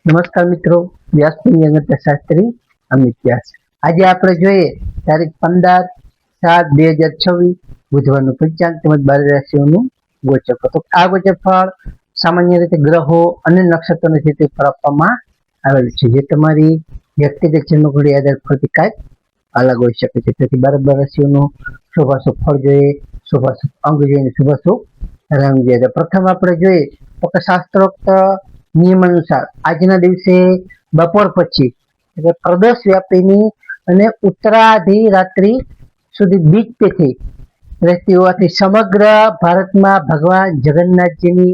નમસ્કાર મિત્રો, વ્યાસપીની અંગત શાસ્ત્રી અમિત વ્યાસ. આજે આપણે જોઈએ તારીખ 15/7/2026 બુધવારનું પંચાંગ તેમજ 12 રાશિઓનું ગોચર. તો આ ગોચર ફળ સામાન્ય રીતે ગ્રહો અને નક્ષત્રોની સ્થિતિ પર આપવામાં આવેલ છે, જે તમારી વ્યક્તિગત જન્મકુંડળી આધાર પરથી કાંઈક અલગ હોઈ શકે છે. તેથી 12 રાશિઓનું શુભાશુભ ફળ જોઈએ, શુભાશુભ અંગ જોઈએ, શુભાશુભ રંગ જોઈએ. પ્રથમ આપણે જોઈએ તો કે શાસ્ત્રોક્ત નિયમ અનુસાર આજના દિવસે બપોર પછી એટલે પ્રદોષ વ્યાપીની અને ઉત્તરાધી રાત્રિ સુધી બીજ તિથિ રહેતી હોવાથી સમગ્ર ભારતમાં ભગવાન જગન્નાથજીની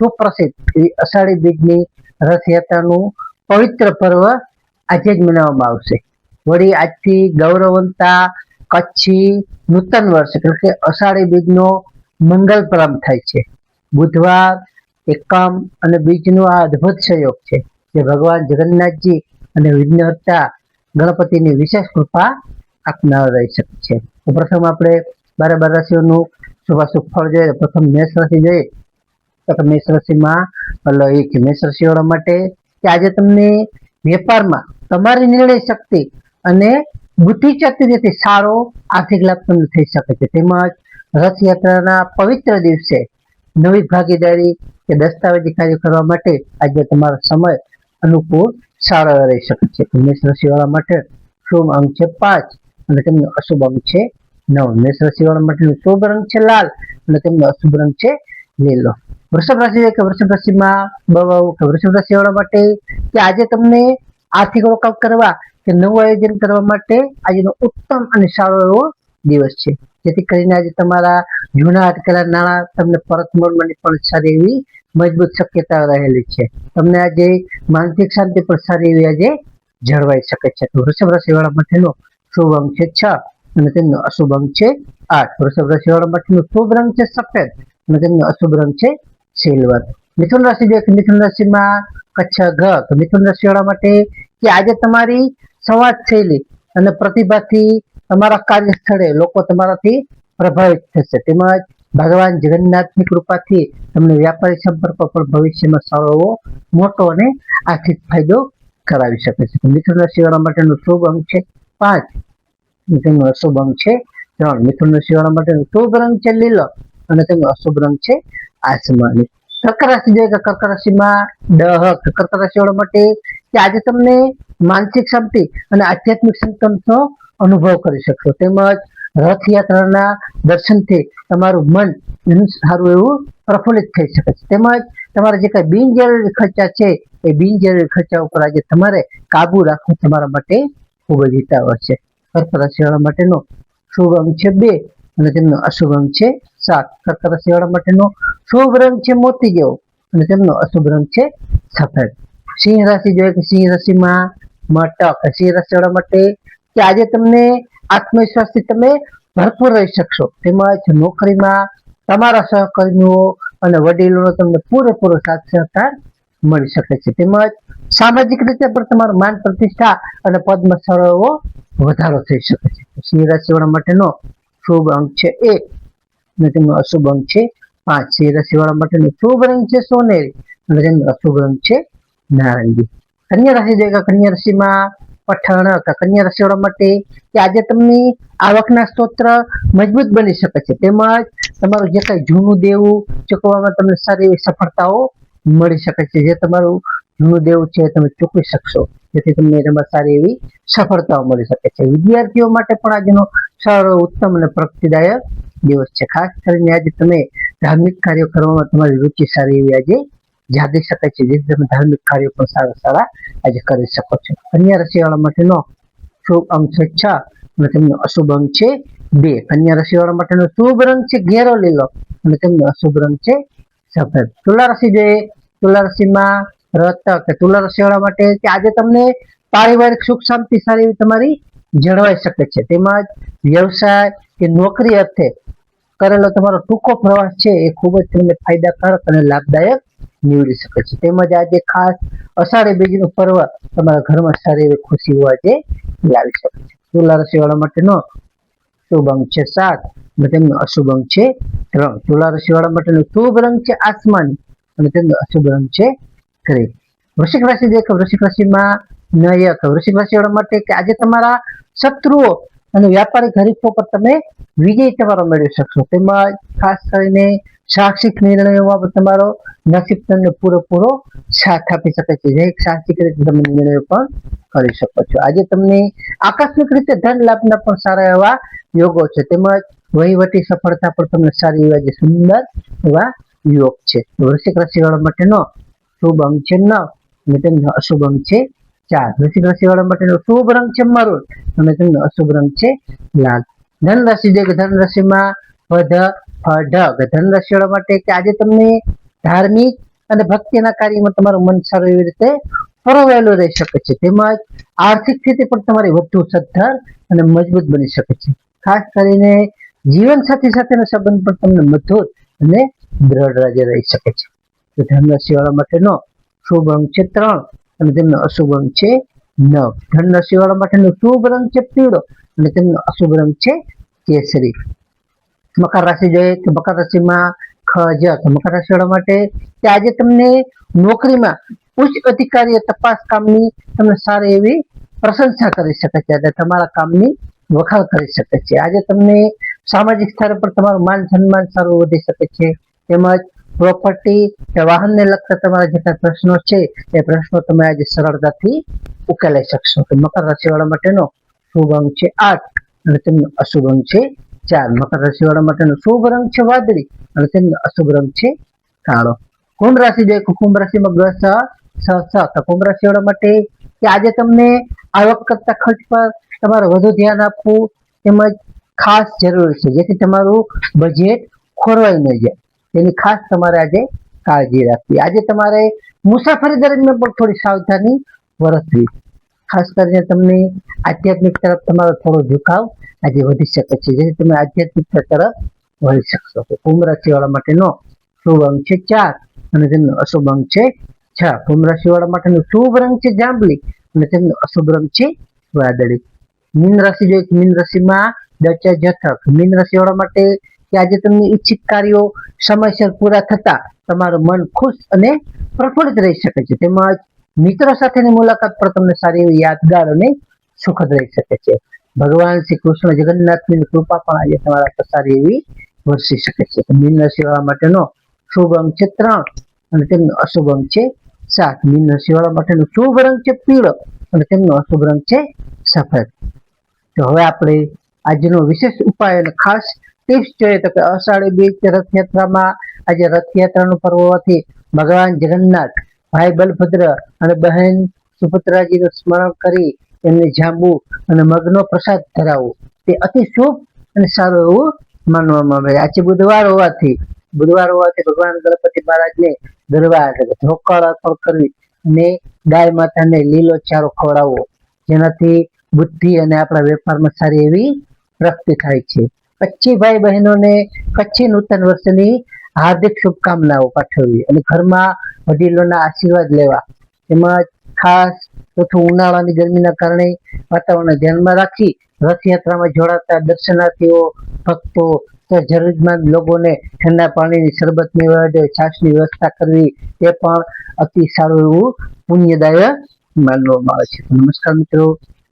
સુપ્રસિદ્ધ એવી અષાઢી બીજની રથયાત્રાનું પવિત્ર પર્વ આજે જ મનાવવામાં આવશે. વળી આજથી ગૌરવંતા કચ્છી નૂતન વર્ષ એટલે કે અષાઢી બીજનો મંગલ પ્રારંભ થાય છે. બુધવાર એકમ અને બીજનો આ અદ્ભુત સંયોગ છે, જે ભગવાન જગન્નાથજી અને વિઘ્નહર્તા ગણપતિની વિશેષ કૃપા આપનાર રહી શકે છે. તો પ્રથમ આપણે 12 રાશિઓનું શુભાશુભ ફળ જોઈએ. પ્રથમ મેષ રાશિ જોઈએ તો મેષ રાશિમાં મેષ રાશિવાળા માટે કે આજે તમને વેપારમાં તમારી નિર્ણય શક્તિ અને બુદ્ધિશક્તિથી સારો આર્થિક લાભ તમને થઈ શકે છે. તેમજ રથયાત્રાના પવિત્ર દિવસે નવી ભાગીદારી કે દસ્તાવેજી કાર્ય કરવા માટે આજે તમારો સમય અનુકૂળ સારો રહી શકે છે. મેષ રાશિવાળા માટે શુભ અંક છે 5 અને તેમનો અશુભ અંક છે 9. મેષ રાશિવાળા માટેનો શુભ રંગ છે લાલ અને તેમનો અશુભ રંગ છે લીલો. વૃષભ રાશિ કે વૃષભ રાશિમાં વૃષભ રાશિવાળા માટે કે આજે તમને આર્થિક રોકાણ કરવા કે નવું આયોજન કરવા માટે આજનો ઉત્તમ અને સારો એવો દિવસ છે, જેથી કરીને આજે તમારા જૂના અટકેલા નાણાં તમને પરત મળવાની પણ સારી એવી મજબૂત શક્યતા રહેલી છે. તમને આજે માનસિક શાંતિ પણ સારી એવી આજે જળવાઈ શકે છે. તો વૃષભ રાશિવાળા માટેનો શુભ અંક છે 6 અને તેમનો અશુભ અંક છે 8. વૃષભ રાશિવાળા માટેનો શુભ રંગ છે સફેદ અને તેમનો અશુભ રંગ છે સિલ્વર. મિથુન રાશિ મિથુન રાશિમાં કચ્છ ઘ તો મિથુન રાશિવાળા માટે કે આજે તમારી સંવાદ શૈલી અને પ્રતિભાથી તમારા કાર્યસ્થળે લોકો તમારાથી પ્રભાવિત થશે. તેમજ ભગવાન જગન્નાથની કૃપાથી તમને વ્યાપારી સંપર્કો પણ ભવિષ્યમાં સારો એવો મોટો અને આર્થિક ફાયદો કરાવી શકે છે. મિથુન રાશિવાળા માટેનો શુભ અંક છે 5 અને તેમનો અશુભ અંક છે 3. મિથુન રાશિવાળા માટેનો શુભ રંગ છે લીલો અને તેમનો અશુભ રંગ છે આસમાની. કર્ક રાશિ જોઈએ તો કર્ક રાશિમાં કર્ક રાશિવાળા માટે કે આજે તમને માનસિક શાંતિ અને આધ્યાત્મિક સંતોષનો અનુભવ કરી શકશો. તેમજ રથયાત્રાના દર્શનથી તમારું મન સારું એવું પ્રફુલ્લિત થઈ શકે છે. તેમજ તમારા જે કઈ બિનજરૂરી ખર્ચા છે એ બિનજરૂરી ખર્ચા ઉપર આજે તમારે કાબુ રાખવું તમારા માટે ખૂબ જ હિતાવહ છે. કર્ક રાશિવાળા માટેનો શુભ અંક છે 2 અને તેમનો અશુભ અંક છે 7. કર્ક રાશિવાળા માટેનો શુભ રંગ છે મોતી જેવો અને તેમનો અશુભ રંગ છે સફેદ. સિંહ રાશિ જોઈએ કે સિંહ રાશિમાં મટક સિંહ રાશિવાળા માટે કે આજે તમને આત્મવિશ્વાસથી તમે ભરપૂર રહી શકશો. તેમજ નોકરીમાં તમારા સહકર્મીઓ અને વડીલોનો તમને પૂરેપૂરો સાથ સહકાર મળી શકે છે. તેમજ સામાજિક રીતે પણ તમારું માન પ્રતિષ્ઠા અને પદમાં સારો એવો વધારો થઈ શકે છે. સિંહ રાશિવાળા માટેનો શુભ અંક છે 1 અને તેમનો અશુભ અંક છે 5. સિંહ રાશિવાળા માટેનો શુભ રંગ છે સોનેરી અને તેમનો અશુભ રંગ છે નારંગી. કન્યા રાશિ જોઈએ કન્યા રાશિમાં પઠાણ કન્યા રાશિવાળા માટે કે આજે તમને આવકના સ્ત્રોત મજબૂત બની શકે છે. તેમજ તમારું જે કઈ જૂનું દેવું ચૂકવવામાં તમને સારી એવી સફળતાઓ મળી શકે છે. જે તમારું જૂનું દેવું છે તમે ચૂકવી શકશો, જેથી તમને એમાં સારી એવી સફળતાઓ મળી શકે છે. વિદ્યાર્થીઓ માટે પણ આજનો સારો ઉત્તમ અને પ્રગતિદાયક દિવસ છે. ખાસ કરીને આજે તમે ધાર્મિક કાર્યો કરવામાં તમારી રુચિ સારી એવી આજે જાગી શકે છે, જેથી તમે ધાર્મિક કાર્યો પણ સારા આજે કરી શકો છો. કન્યા રાશિવાળા માટેનો શુભ અંક છે 6 અને તેમનો અશુભ અંક છે 2. કન્યા રાશિવાળા માટેનો શુભ રંગ છે ઘેરો લીલો અને તેમનો અશુભ રંગ છે સફેદ. તુલા રાશિ જોઈએ તુલા રાશિમાં તુલા રાશિવાળા માટે કે આજે તમને પારિવારિક સુખ શાંતિ સારી એવી તમારી જળવાઈ શકે છે. તેમજ વ્યવસાય કે નોકરી અર્થે કરેલો તમારો ટૂંકો પ્રવાસ છે એ ખૂબ જ તમને ફાયદાકારક અને લાભદાયક નીવડી શકે છે. તેમજ આજે ખાસ અષાઢી બીજનું પર્વ તમારા ઘરમાં સારી એવી ખુશીઓ આજે લાવી શકે છે. તુલા રાશિવાળા માટેનો શુભ અંક છે 7 અને તેમનો અશુભ અંક છે 3. તુલા રાશિવાળા માટેનો શુભ રંગ છે આસમાની અને તેમનો અશુભ રંગ છે ગ્રે. વૃશ્ચિક રાશિ દેખો, વૃશ્ચિક રાશિમાં નયક, વૃશ્ચિક રાશિવાળા માટે કે આજે તમારા શત્રુઓ અને વ્યાપારિક હરીફો પર તમે વિજય તમારો મેળવી શકશો. તેમજ ખાસ કરીને સાહસિક નિર્ણયોમાં પણ તમારો નસીબ તમને પૂરેપૂરો સાથ આપી શકે છે. જે સાહસિક રીતે તમે નિર્ણયો પણ કરી શકો છો. આજે તમને આકસ્મિક રીતે ધન લાભના પણ સારા એવા યોગો છે. તેમજ વહીવટી સફળતા પણ તમને સારી એવા જે સુંદર એવા યોગ છે. વૃશ્ચિક રાશિવાળા માટેનો શુભ અંક છે 9 અને તેમનો અશુભ અંક છે 4. વૃશ્ચિક રાશિવાળા માટેનો શુભ રંગ છે મરૂન અને તેમનો અશુભ રંગ છે લાલ. ધન રાશિ જે ધન રાશિમાં ઢગ, ધન રાશિવાળા માટે કે આજે તમને ધાર્મિક અને ભક્તિના કાર્યમાં તમારું મન સારું એવી રીતે પરોવાયેલું રહી શકે છે. તેમજ આર્થિક સ્થિતિ પણ તમારી વધુ સદ્ધર અને મજબૂત બની શકે છે. ખાસ કરીને જીવન સાથી સાથેનો સંબંધ પણ તમને મજબૂત અને દ્રઢ રાજ્ય રહી શકે છે. તો ધન રાશિવાળા માટેનો શુભ અંક છે 3 અને તેમનો અશુભ અંક છે 9. ધન રાશિવાળા માટેનો શુભ રંગ છે પીળો અને તેમનો અશુભ રંગ છે કેસરી. મકર રાશિ જોઈએ તો મકર રાશિમાં ખજ, મકર રાશિવાળા માટે કે આજે તમને નોકરીમાં ઉચ્ચ અધિકારીઓ તપાસ કામની તમને સારી એવી પ્રશંસા કરી શકે છે અને તમારા કામની વખાણ કરી શકે છે. આજે તમને સામાજિક સ્તરે પર તમારું માન સન્માન સારું વધી શકે છે. તેમજ પ્રોપર્ટી કે વાહનને લગતા તમારા જે કાંઈ પ્રશ્નો છે એ પ્રશ્નો તમે આજે સરળતાથી ઉકેલાઈ શકશો. તો મકર રાશિવાળા માટેનો શુભ અંક છે 8 અને તેમનો અશુભ અંક છે 4. મકર રાશિવાળા માટેનો શુભ રંગ છે વાદળી અને તેમનો અશુભ રંગ છે કાળો. કુંભ રાશિ જોઈએ, કુંભ રાશિમાં ગ્રહ તો કુંભ રાશિવાળા માટે કે આજે તમને આવક કરતા ખર્ચ પર તમારે વધુ ધ્યાન આપવું તેમજ ખાસ જરૂરી છે, જેથી તમારું બજેટ ખોરવાઈ ન જાય તેની ખાસ તમારે આજે કાળજી રાખવી. આજે તમારે મુસાફરી દરમિયાન પણ થોડી સાવધાની વર્તવી. ખાસ કરીને તમને આધ્યાત્મિક તરફ તમારો થોડો ઝુકાવ આજે વધી શકે છે, જેથી તમે આધ્યાત્મિકતા તરફ વળી શકશો. કુંભ રાશિવાળા માટેનો શુભ અંક છે 4 અને તેમનો અશુભ અંક છે 6. કુંભ રાશિવાળા માટેનો શુભ રંગ છે જાંબલી અને તેમનો અશુભ રંગ છે વાદળી. મીન રાશિ જોઈએ, મીન રાશિમાં જતક, મીન રાશિવાળા માટે કે આજે તમને ઈચ્છિત કાર્યો સમયસર પૂરા થતા તમારું મન ખુશ અને પ્રફુલ્લિત રહી શકે છે. તેમજ મિત્રો સાથેની મુલાકાત પણ તમને સારી એવી યાદગાર અને સુખદ રહી શકે છે. ભગવાન શ્રી કૃષ્ણ જગન્નાથની કૃપા પણ આજે તમારા પર સારી એવી વરસી શકે છે. મીન રાશિવાળા માટેનો શુભ અંક છે 3 અને તેમનો અશુભ અંક છે 7. મીન રાશિવાળા માટેનો શુભ રંગ છે પીળો અને તેમનો અશુભ રંગ છે સફેદ. તો હવે આપણે આજનો વિશેષ ઉપાય અને ખાસ ટિપ્સ જોઈએ તો કે અષાઢી બીજ રથયાત્રામાં આજે રથયાત્રાનું પર્વ હોવાથી ભગવાન જગન્નાથ, ભાઈ બલભદ્ર અને બહેન સુભદ્રાજીનું સ્મરણ કરી એમને જાંબુ અને મગનો પ્રસાદ ધરાવવો તે અતિ શુભ અને સારું એવું માનવામાં આવે. આજે બુધવાર હોવાથી ભગવાન ગણપતિ મહારાજને ગરબા ઢોકળ અર્પણ કરવી અને ગાય માતાને લીલો ચારો ખવડાવવો, જેનાથી બુદ્ધિ અને આપણા વેપારમાં સારી એવી પ્રગતિ થાય છે. કચ્છી ભાઈ બહેનોને કચ્છી નૂતન વર્ષની હાર્દિક શુભકામનાઓ પાઠવવી અને ઘરમાં વડીલોના આશીર્વાદ લેવા. તેમજ ખાસ ઉનાળાની ગરમીના કારણે વાતાવરણ ધ્યાનમાં રાખી રથયાત્રામાં જોડાતા દર્શનાર્થીઓ ભક્તો જરૂરતમંદ લોકોને ઠંડા પાણીની શરબતની છાશની વ્યવસ્થા કરવી એ પણ અતિ સારું એવું પુણ્યદાયક માનવામાં આવે છે. નમસ્કાર મિત્રો,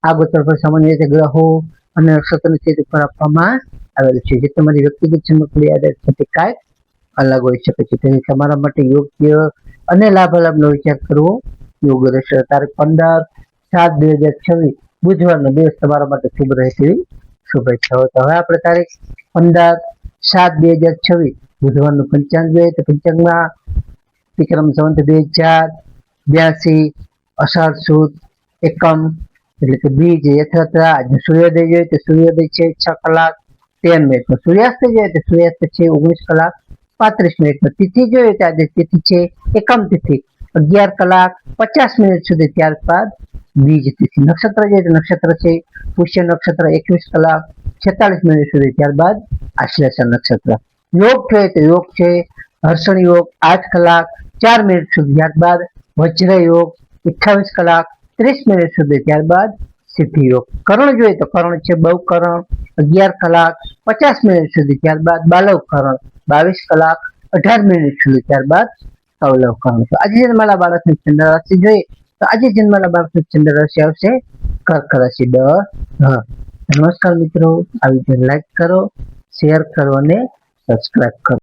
આ ગોચર પર સામાન્ય રીતે ગ્રહો અને નક્ષત્રની સ્થિતિ પર આપવામાં આવેલ છે, જે તમારી વ્યક્તિગત ચમકડી આધારિત કાંઈક અલગ હોઈ શકે છે. તેથી તમારા માટે યોગ્ય અને લાભાલાભનો વિચાર કરવો યોગ રહેશે. તારીખ 15/7/2026 બુધવારનો દિવસ તમારા માટે શુભ રહે તેવી શુભેચ્છાઓ. તો હવે આપણે તારીખ 15/7/2026 બુધવારનું પંચાંગ જોઈએ તો પંચાંગમાં વિક્રમ સંવત 2082 અષાઢ સુદ એકમ એટલે કે બીજ યથાત્રા. આજનો સૂર્યોદય જોઈએ તો સૂર્યોદય છે 6:13 સૂર્યાસ્ત જોઈએ તો સૂર્યાસ્ત છે 19:35. તિથિ જોઈએ તો આજે તિથિ છે એકમ તિથિ 11:50 સુધી, ત્યારબાદ બીજ તિથિ. નક્ષત્ર જોઈએ તો નક્ષત્ર છે પુષ્ય નક્ષત્ર 21:46 સુધી, ત્યારબાદ આશ્લેષ નક્ષત્ર. યોગ જોઈએ તો યોગ છે હર્ષણ યોગ 8:04 સુધી, ત્યારબાદ વજ્ર યોગ 28:30 સુધી, ત્યારબાદ સિદ્ધિ યોગ. કરણ જોઈએ તો કરણ છે બહુકરણ 11:50 સુધી, ત્યારબાદ બાલવ કરણ 22:18 સુધી, ત્યારબાદ અવલોકન કરો. આજે જન્મેલા બાળકની ચંદ્ર રાશિ જોઈએ તો આજે જન્મેલા બાળકની ચંદ્ર રાશિ આવશે કર્ક રાશિ. નમસ્કાર મિત્રો, આ વિડીયો લાઈક કરો, શેર કરો અને સબસ્ક્રાઇબ કરો.